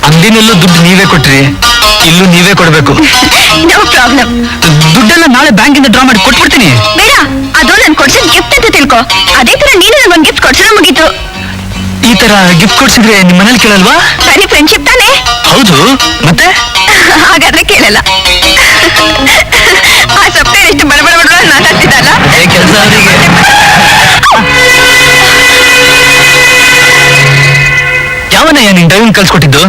ಅಂಗಡಿನಲ್ಲೂ ದುಡ್ಡು ನೀವೇ ಕೊಟ್ರಿ, ಇಲ್ಲೂ ನೀವೇ ಕೊಡ್ಬೇಕು. No problem. ದುಡ್ಡೆಲ್ಲ ನಾಳೆ ಬ್ಯಾಂಕಿಂದ ಡ್ರಾ ಮಾಡಿ ಕೊಟ್ಬಿಡ್ತೀನಿ. ಬೇಡ, ಅದು ನನ್ ಕೊಡ್ಸಿದ್ ಗಿಫ್ಟ್ ಅಂತ ತಿಳ್ಕೊ. ಅದೇ ತರ ನೀನು ನನ್ಗೊಂದ್ ಗಿಫ್ಟ್ ಕೊಡ್ಸಿದ್ರೆ ಮುಗೀತು. ಈ ತರ ಗಿಫ್ಟ್ ಕೊಡ್ಸಿದ್ರೆ ನಿಮ್ ಮನೇಲಿ ಕೇಳಲ್ವಾ? ಬರೀ ಫ್ರೆಂಡ್ಶಿಪ್ ತಾನೇ. ಹೌದು, ಮತ್ತೆ ಹಾಗಾದ್ರೆ ಕೇಳಲ್ಲ. ಆ ಸಪ್ತೇರ್ ಎಷ್ಟು ಬಡ ಬಡ ಬಡ ಮಾತಾಡ್ತಿದ್ದಲ್ಲ. ಕೆಲಸ ಅವರಿಗೆ. ಯಾವನಯ್ಯ ನಿನ್ ಡ್ರೈವಿಂಗ್ ಕಲ್ಸ್ಕೊಟ್ಟಿದ್ದು?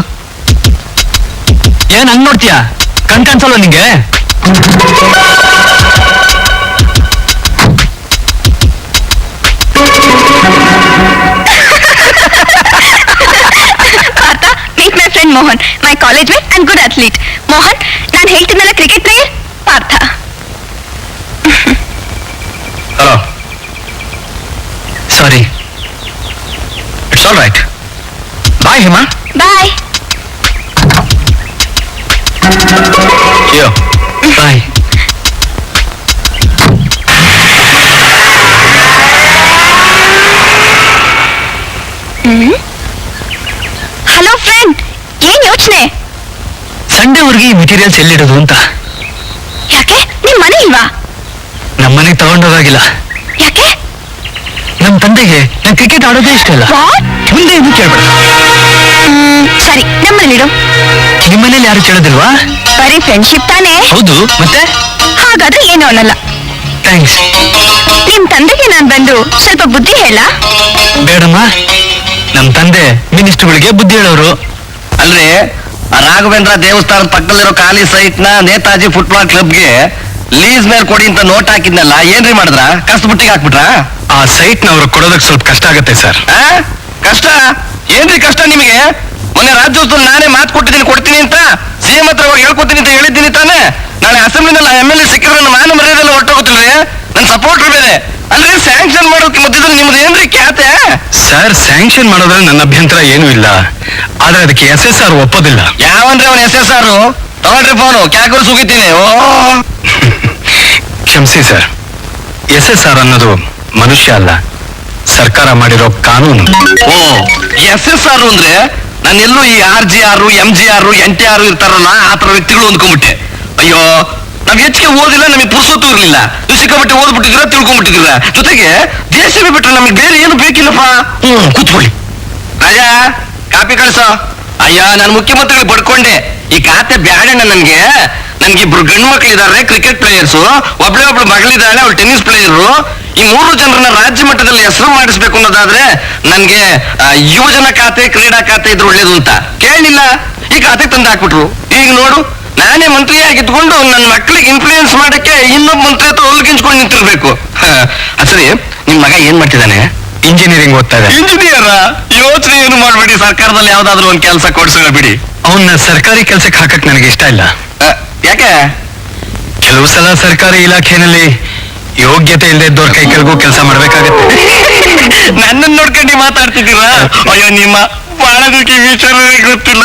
ಏನ್ ಹಂಗ್ ನೋಡ್ತೀಯಾ? ಕಣ್ ಕಾಣಿಸಲ್ವ ನಿಂಗೆ? Meet my friend Mohan, my college mate and good athlete. Mohan, ನಾನು ಹೇಳ್ತಿದ್ನಲ್ಲ cricket player Partha. Hello. Sorry. It's all right. Bye Hema. Bye. Bye. Hello friend, ಏನ್ ಯೋಚನೆ? ಸಂಡೇವರೆಗೆ ಈ ಮೆಟೀರಿಯಲ್ಸ್ ಎಲ್ಲಿಡೋದು ಅಂತ. ಯಾಕೆ, ನಿಮ್ ಮನೆ ಇಲ್ವಾ? ನಮ್ಮನೆಗೆ ತಗೊಂಡೋಗಾಗಿಲ್ಲ. ಯಾಕೆ? ನಮ್ ತಂದೆಗೆ ನನ್ ಕ್ರಿಕೆಟ್ ಆಡೋದೇ ಇಷ್ಟ ಇಲ್ಲ. ಮುಂದೆ ಏನು ಕೇಳ್ಬೇಡ. ಸರಿ, ನಮ್ಮನೇಲಿಡು. ನಿಮ್ಮನೇಲಿ ಯಾರು ಕೇಳೋದಿಲ್ವಾ? ಬರೀ ಫ್ರೆಂಡ್ಶಿಪ್ ತಾನೇ. ಹೌದು, ಮತ್ತೆ? ಹಾಗಾದ್ರೆ ಏನು ಅನ್ನಲ್ಲ. ಥ್ಯಾಂಕ್ಸ್. ನಿಮ್ ತಂದೆಗೆ ನಾನ್ ಬಂದು ಸ್ವಲ್ಪ ಬುದ್ಧಿ ಹೇಳ? ಬೇಡಮ್ಮ, ನಮ್ ತಂದೆ ಮಿನಿಸ್ಟರ್ಗಳಿಗೆ ಬುದ್ಧಿ ಹೇಳೋರು. ಅಲ್ರಿ, ರಾಘವೇಂದ್ರ ದೇವಸ್ಥಾನದ ಪಕ್ಕದಲ್ಲಿರೋ ಖಾಲಿ ಸೈಟ್ ನ ನೇತಾಜಿ ಫುಟ್ಬಾಲ್ ಕ್ಲಬ್ಗೆ ಲೀಸ್ ಮೇಲೆ ಕೊಡಿ ಅಂತ ನೋಟ್ ಹಾಕಿದ್ನಲ್ಲ, ಏನ್ರಿ ಮಾಡಿದ್ರ? ಕಷ್ಟ ಬುಟ್ಟಿಗೆ ಹಾಕ್ಬಿಟ್ರ? ಆ ಸೈಟ್ ನವ್ರು ಕೊಡೋದಕ್ಕೆ ಸ್ವಲ್ಪ ಕಷ್ಟ ಆಗತ್ತೆ ಸರ್. ಕಷ್ಟ? ಏನ್ರಿ ಕಷ್ಟ ನಿಮಗೆ? ಮೊನ್ನೆ ರಾಜ್ಯೋತ್ಸವ ನಾನೇ ಮಾತು ಕೊಟ್ಟಿದ್ದೀನಿ, ಕೊಡ್ತೀನಿ ಅಂತ. ಸಿಎಂ ಹತ್ರ ಹೋಗಿ ಹೇಳ್ಕೊತೀನಿ ಅಂತ ಹೇಳಿದ್ದೀನಿ ತಾನೆ. ನಾಳೆ ಅಸೆಂಬ್ಲಿನಲ್ಲಿ MLA ಸಿಕ್ಕಿದ್ರೆ ನನ್ನ ಮಾನ ಮರ್ಯಾದೆಲ್ಲ ಹೊರಟೋಗುತ್ತಿಲ್ರಿ. ನನ್ನ ಸಪೋರ್ಟರ್ ಬೇರೆ. ಅಲ್ರಿ, ಸ್ಯಾಂಕ್ಷನ್ ಮಾಡೋಕೆ ಮಧ್ಯದಲ್ಲಿ ನಿಮ್ದು ಏನ್ರಿ ಖ್ಯಾತೆ? ಸರ್, ಸ್ಯಾಂಕ್ಷನ್ ಮಾಡೋದ್ರಲ್ಲಿ ನನ್ನ ಅಭ್ಯಂತರ ಏನೂ ಇಲ್ಲ, ಆದ್ರೆ ಅದಕ್ಕೆ SSR ಒಪ್ಪೋದಿಲ್ಲ. ಯಾವನ್ರಿ ಅವನ್ SSR? ತಗೊಳ್ರಿ ಫೋನು, ಕ್ಯಾಕರು ಸುಗಿತೀನಿ. ಓ ಕ್ಷಮಿಸಿ ಸರ್, SSR ಅನ್ನೋದು ಮನುಷ್ಯ ಅಲ್ಲ, ಸರ್ಕಾರ ಮಾಡಿರೋ ಕಾನೂನು. ಓ, SSR ಅಂದ್ರೆ ನಾನೆಲ್ಲೂ ಈ RGR, MGR, NTR ಇರ್ತಾರಲ್ಲ, ಆ ತರ ವ್ಯಕ್ತಿಗಳು ಅಂದ್ಕೊಂಡ್ಬಿಟ್ಟೆ. ಅಯ್ಯೋ, ನಾವ್ ಹೆಚ್ಚಿಗೆ ಓದಿಲ್ಲ, ನಮಗೆ ಪುಸ್ತಕ ಇರ್ಲಿಲ್ಲ. ನೀವು ಸಿಕ್ಕಾಪಟ್ಟೆ ಓದ್ಬಿಟ್ಟಿದ್ರ, ತಿಳ್ಕೊಂಡ್ಬಿಟ್ಟಿದ್ರ. ಜೊತೆಗೆ ದೇಶವೇ ಬಿಟ್ರೆ ನಮಗೆ ಬೇರೆ ಏನು ಬೇಕಿಲ್ಲಪ್ಪ. ಕೂತ್ಕೊಳ್ಳಿ. ರಾಜಾ, ಕಾಪಿ ಕಳಿಸೋ. ಅಯ್ಯ, ನಾನು ಮುಖ್ಯಮಂತ್ರಿಗಳು ಪಡ್ಕೊಂಡೆ. ಈ ಖಾತೆ ಬ್ಯಾಡಣ್ಣ ನನ್ಗೆ. ನನ್ಗಿಬ್ರು ಗಂಡು ಮಕ್ಳಿದಾರೆ, ಕ್ರಿಕೆಟ್ ಪ್ಲೇಯರ್ಸು. ಒಬ್ಳೆ ಒಬ್ಳು ಮಗಳಿದ್ದಾಳೆ, ಅವಳು ಟೆನ್ನಿಸ್ ಪ್ಲೇಯರು. ಈ 3 ಜನರನ್ನ ರಾಜ್ಯ ಮಟ್ಟದಲ್ಲಿ ಹೆಸರು ಮಾಡಿಸ್ಬೇಕು ಅನ್ನೋದಾದ್ರೆ ನನ್ಗೆ ಯುವಜನ ಖಾತೆ, ಕ್ರೀಡಾ ಖಾತೆ ಇದ್ರೆ ಒಳ್ಳೇದು ಅಂತ ಕೇಳಲಿಲ್ಲ. ಈ ಖಾತೆ ತಂದು ಹಾಕ್ಬಿಟ್ರು. ಈಗ ನೋಡು, ನಾನೇ ಮಂತ್ರಿಯಾಗಿದ್ಕೊಂಡು ನನ್ನ ಮಕ್ಕಳಿಗೆ ಇನ್ಫ್ಲೂಯೆನ್ಸ್ ಮಾಡಕ್ಕೆ ಇನ್ನೊಬ್ಬ ಮಂತ್ರಿ ಹತ್ರ ಹೊಲ್ಗಿಂಚ್ಕೊಂಡು ನಿಂತಿರ್ಬೇಕು. ಸರಿ, ನಿಮ್ ಮಗ ಏನ್ ಮಾಡ್ತಿದ್ದಾನೆ? ಇಂಜಿನಿಯರಿಂಗ್ ಓದ್ತಾ ಇದೆ. ಇಂಜಿನಿಯರ್? ಯೋಚನೆ ಏನು ಮಾಡ್ಬೇಡಿ, ಸರ್ಕಾರದಲ್ಲಿ ಯಾವ್ದಾದ್ರು ಒಂದು ಕೆಲಸ ಕೊಡ್ಸೋಣ ಬಿಡಿ. ಅವನ್ನ ಸರ್ಕಾರಿ ಕೆಲ್ಸಕ್ಕೆ ಹಾಕಕ್ ನನಗೆ ಇಷ್ಟ ಇಲ್ಲ. ಯಾಕೆ? ಕೆಲವು ಸಲ ಸರ್ಕಾರಿ ಇಲಾಖೆಯಲ್ಲಿ ಯೋಗ್ಯತೆ ಇಲ್ಲದೆ ಇದ್ದವ್ರ ಕೈ ಕೆಳಗೂ ಕೆಲಸ ಮಾಡ್ಬೇಕಾಗತ್ತೆ. ನನ್ನನ್ನು ನೋಡ್ಕೊಂಡು ಮಾತಾಡ್ತಿದ್ದೀರಾ? ಅಯ್ಯೋ, ನಿಮ್ಮ ಬಾಳದಕ್ಕೆ ವಿಚಾರ ಗೊತ್ತಿಲ್ಲ.